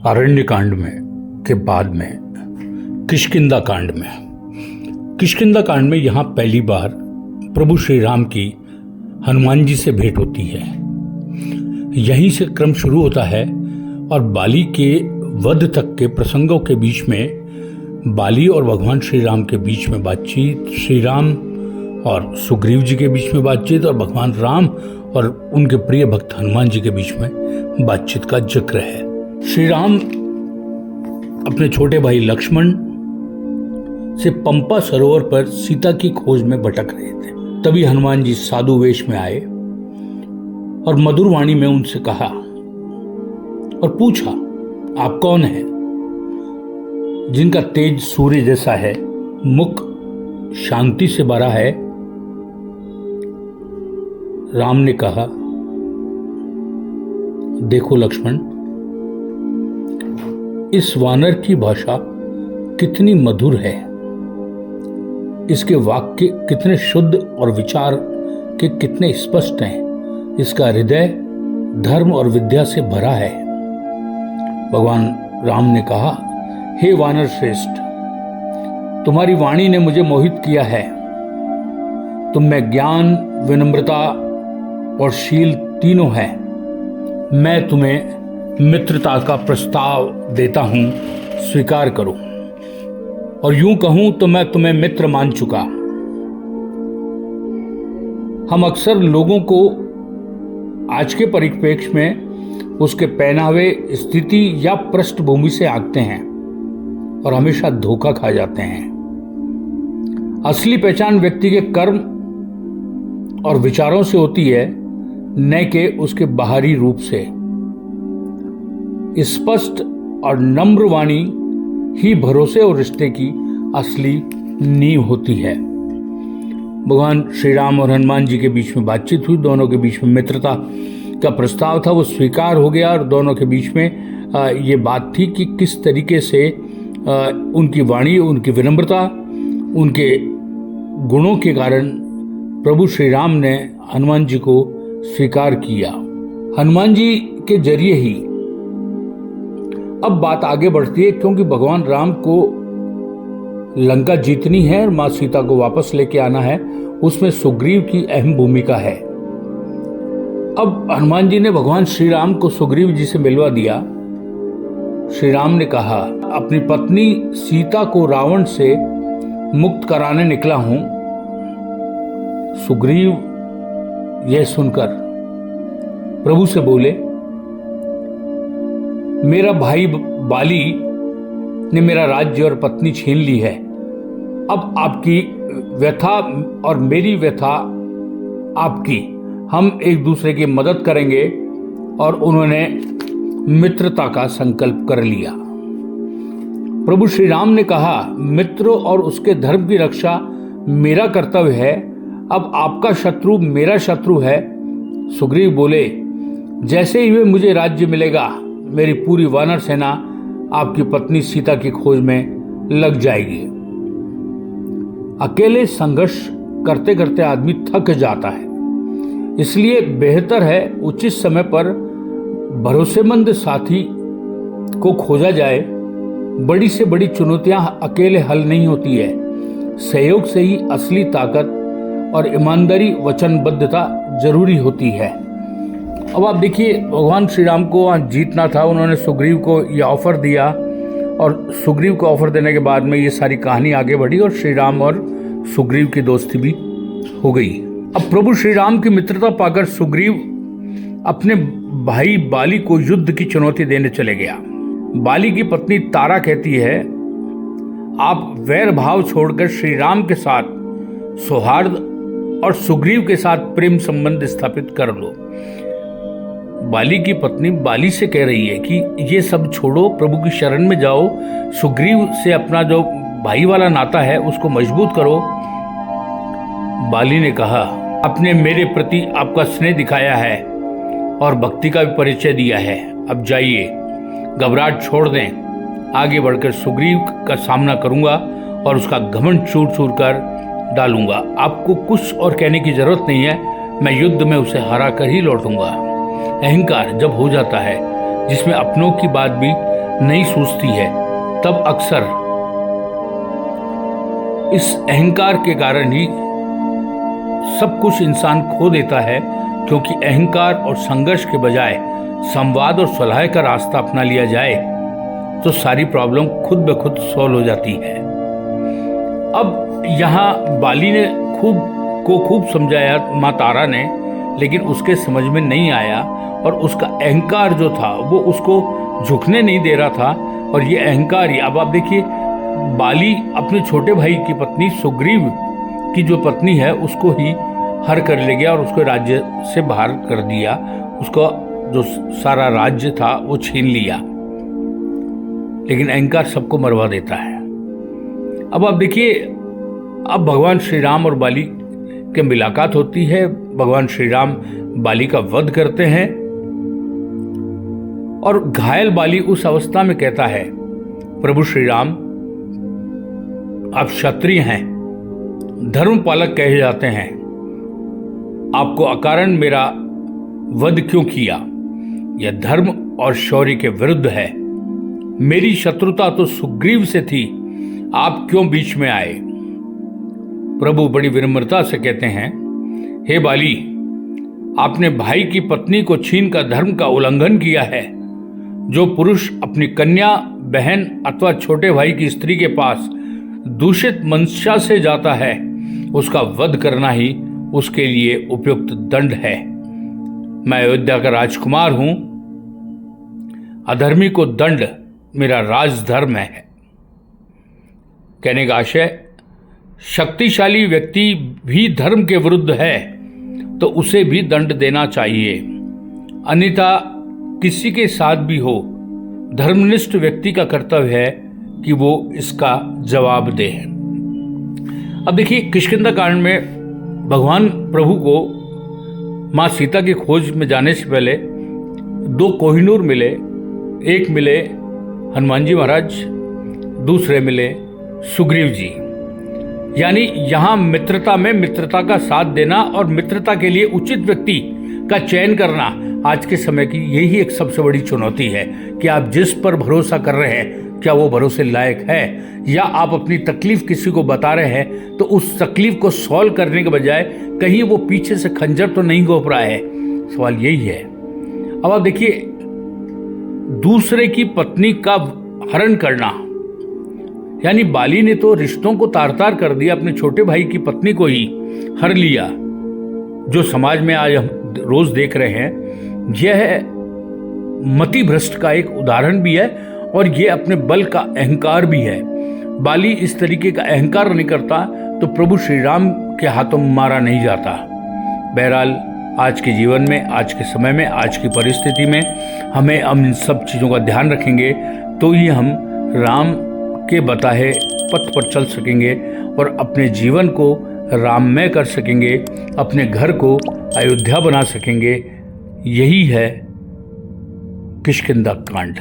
अरण्य कांड में के बाद में किष्किंधा कांड में यहाँ पहली बार प्रभु श्री राम की हनुमान जी से भेंट होती है। यहीं से क्रम शुरू होता है और बाली के वध तक के प्रसंगों के बीच में बाली और भगवान श्री राम के बीच में बातचीत, श्री राम और सुग्रीव जी के बीच में बातचीत और भगवान राम और उनके प्रिय भक्त हनुमान जी के बीच में बातचीत का जिक्र है। श्री राम अपने छोटे भाई लक्ष्मण से पंपा सरोवर पर सीता की खोज में भटक रहे थे। तभी हनुमान जी साधु वेश में आए और मधुर वाणी में उनसे कहा और पूछा, आप कौन हैं? जिनका तेज सूर्य जैसा है, मुख शांति से भरा है। राम ने कहा, देखो लक्ष्मण, इस वानर की भाषा कितनी मधुर है, इसके वाक्य कितने शुद्ध और विचार के कितने स्पष्ट हैं। इसका हृदय धर्म और विद्या से भरा है। भगवान राम ने कहा, हे वानर श्रेष्ठ, तुम्हारी वाणी ने मुझे मोहित किया है। तुम में ज्ञान, विनम्रता और शील तीनों है। मैं तुम्हें मित्रता का प्रस्ताव देता हूं, स्वीकार करो। और यूं कहूं तो मैं तुम्हें मित्र मान चुका। हम अक्सर लोगों को आज के परिप्रेक्ष्य में उसके पहनावे, स्थिति या पृष्ठभूमि से आंकते हैं और हमेशा धोखा खा जाते हैं। असली पहचान व्यक्ति के कर्म और विचारों से होती है, न कि उसके बाहरी रूप से। स्पष्ट और नम्र वाणी ही भरोसे और रिश्ते की असली नींव होती है। भगवान श्री राम और हनुमान जी के बीच में बातचीत हुई। दोनों के बीच में मित्रता का प्रस्ताव था, वो स्वीकार हो गया। और दोनों के बीच में ये बात थी कि किस तरीके से उनकी वाणी, उनकी विनम्रता, उनके गुणों के कारण प्रभु श्री राम ने हनुमान जी को स्वीकार किया। हनुमान जी के जरिए ही अब बात आगे बढ़ती है, क्योंकि भगवान राम को लंका जीतनी है और मां सीता को वापस लेके आना है। उसमें सुग्रीव की अहम भूमिका है। अब हनुमान जी ने भगवान श्री राम को सुग्रीव जी से मिलवा दिया। श्री राम ने कहा, अपनी पत्नी सीता को रावण से मुक्त कराने निकला हूं। सुग्रीव यह सुनकर प्रभु से बोले, मेरा भाई बाली ने मेरा राज्य और पत्नी छीन ली है। अब आपकी व्यथा और मेरी व्यथा आपकी, हम एक दूसरे की मदद करेंगे। और उन्होंने मित्रता का संकल्प कर लिया। प्रभु श्री राम ने कहा, मित्र और उसके धर्म की रक्षा मेरा कर्तव्य है। अब आपका शत्रु मेरा शत्रु है। सुग्रीव बोले, जैसे ही मुझे राज्य मिलेगा, मेरी पूरी वानर सेना आपकी पत्नी सीता की खोज में लग जाएगी। अकेले संघर्ष करते करते आदमी थक जाता है। इसलिए बेहतर है उचित समय पर भरोसेमंद साथी को खोजा जाए। बड़ी से बड़ी चुनौतियां अकेले हल नहीं होती है। सहयोग से ही असली ताकत और ईमानदारी, वचनबद्धता जरूरी होती है। अब आप देखिए, भगवान श्री राम को वहाँ जीतना था। उन्होंने सुग्रीव को ये ऑफर दिया और सुग्रीव को ऑफर देने के बाद में ये सारी कहानी आगे बढ़ी और श्री राम और सुग्रीव की दोस्ती भी हो गई। अब प्रभु श्री राम की मित्रता पाकर सुग्रीव अपने भाई बाली को युद्ध की चुनौती देने चले गया। बाली की पत्नी तारा कहती है, आप वैर भाव छोड़कर श्री राम के साथ सौहार्द और सुग्रीव के साथ प्रेम संबंध स्थापित कर लो। बाली की पत्नी बाली से कह रही है कि ये सब छोड़ो, प्रभु की शरण में जाओ, सुग्रीव से अपना जो भाई वाला नाता है उसको मजबूत करो। बाली ने कहा, आपने मेरे प्रति आपका स्नेह दिखाया है और भक्ति का भी परिचय दिया है। अब जाइए, घबराहट छोड़ दें। आगे बढ़कर सुग्रीव का सामना करूंगा और उसका घमंड चूर चूर कर डालूंगा। आपको कुछ और कहने की जरूरत नहीं है, मैं युद्ध में उसे हरा कर ही लौटूंगा। अहंकार जब हो जाता है, जिसमें अपनों की बात भी नहीं सूझती है, तब अक्सर इस अहंकार के कारण ही सब कुछ इंसान खो देता है, क्योंकि अहंकार और संघर्ष के बजाय संवाद और सलाह का रास्ता अपना लिया जाए तो सारी प्रॉब्लम खुद ब खुद सॉल्व हो जाती है। अब यहाँ बाली ने खूब समझाया माँ तारा ने, लेकिन उसके समझ में नहीं आया और उसका अहंकार जो था वो उसको झुकने नहीं दे रहा था। और ये अहंकार ही, अब आप देखिए, बाली अपने छोटे भाई की पत्नी सुग्रीव की जो पत्नी है उसको ही हर कर ले गया और उसको राज्य से बाहर कर दिया, उसका जो सारा राज्य था वो छीन लिया। लेकिन अहंकार सबको मरवा देता है। अब आप देखिए, अब भगवान श्री राम और बाली की मुलाकात होती है। भगवान श्री राम बाली का वध करते हैं और घायल बाली उस अवस्था में कहता है, प्रभु श्री राम, आप क्षत्रिय हैं, धर्म पालक कहे जाते हैं, आपको अकारण मेरा वध क्यों किया? यह धर्म और शौर्य के विरुद्ध है। मेरी शत्रुता तो सुग्रीव से थी, आप क्यों बीच में आए? प्रभु बड़ी विनम्रता से कहते हैं, हे बाली, आपने भाई की पत्नी को छीनकर धर्म का उल्लंघन किया है। जो पुरुष अपनी कन्या, बहन अथवा छोटे भाई की स्त्री के पास दूषित मंशा से जाता है, उसका वध करना ही उसके लिए उपयुक्त दंड है। मैं अयोध्या का राजकुमार हूं, अधर्मी को दंड मेरा राजधर्म है। कहने का आशय, शक्तिशाली व्यक्ति भी धर्म के विरुद्ध है तो उसे भी दंड देना चाहिए, अन्यथा किसी के साथ भी हो, धर्मनिष्ठ व्यक्ति का कर्तव्य है कि वो इसका जवाब दे। अब देखिए, किष्किंधा कांड में भगवान प्रभु को माँ सीता की खोज में जाने से पहले दो कोहिनूर मिले। एक मिले हनुमान जी महाराज, दूसरे मिले सुग्रीव जी। यानी यहाँ मित्रता में मित्रता का साथ देना और मित्रता के लिए उचित व्यक्ति का चयन करना आज के समय की यही एक सबसे बड़ी चुनौती है कि आप जिस पर भरोसा कर रहे हैं क्या वो भरोसे लायक है, या आप अपनी तकलीफ किसी को बता रहे हैं तो उस तकलीफ को सॉल्व करने के बजाय कहीं वो पीछे से खंजर तो नहीं घोंप रहा है। सवाल यही है। अब आप देखिए, दूसरे की पत्नी का हरण करना, यानी बाली ने तो रिश्तों को तार तार कर दिया, अपने छोटे भाई की पत्नी को ही हर लिया, जो समाज में आज हम रोज देख रहे हैं। यह मति भ्रष्ट का एक उदाहरण भी है और यह अपने बल का अहंकार भी है। बाली इस तरीके का अहंकार नहीं करता तो प्रभु श्री राम के हाथों मारा नहीं जाता। बहरहाल, आज के जीवन में, आज के समय में, आज की परिस्थिति में हमें इन सब चीज़ों का ध्यान रखेंगे तो ही हम राम के बताए पथ पर चल सकेंगे और अपने जीवन को राममय कर सकेंगे, अपने घर को अयोध्या बना सकेंगे। यही है किष्किंधा कांड।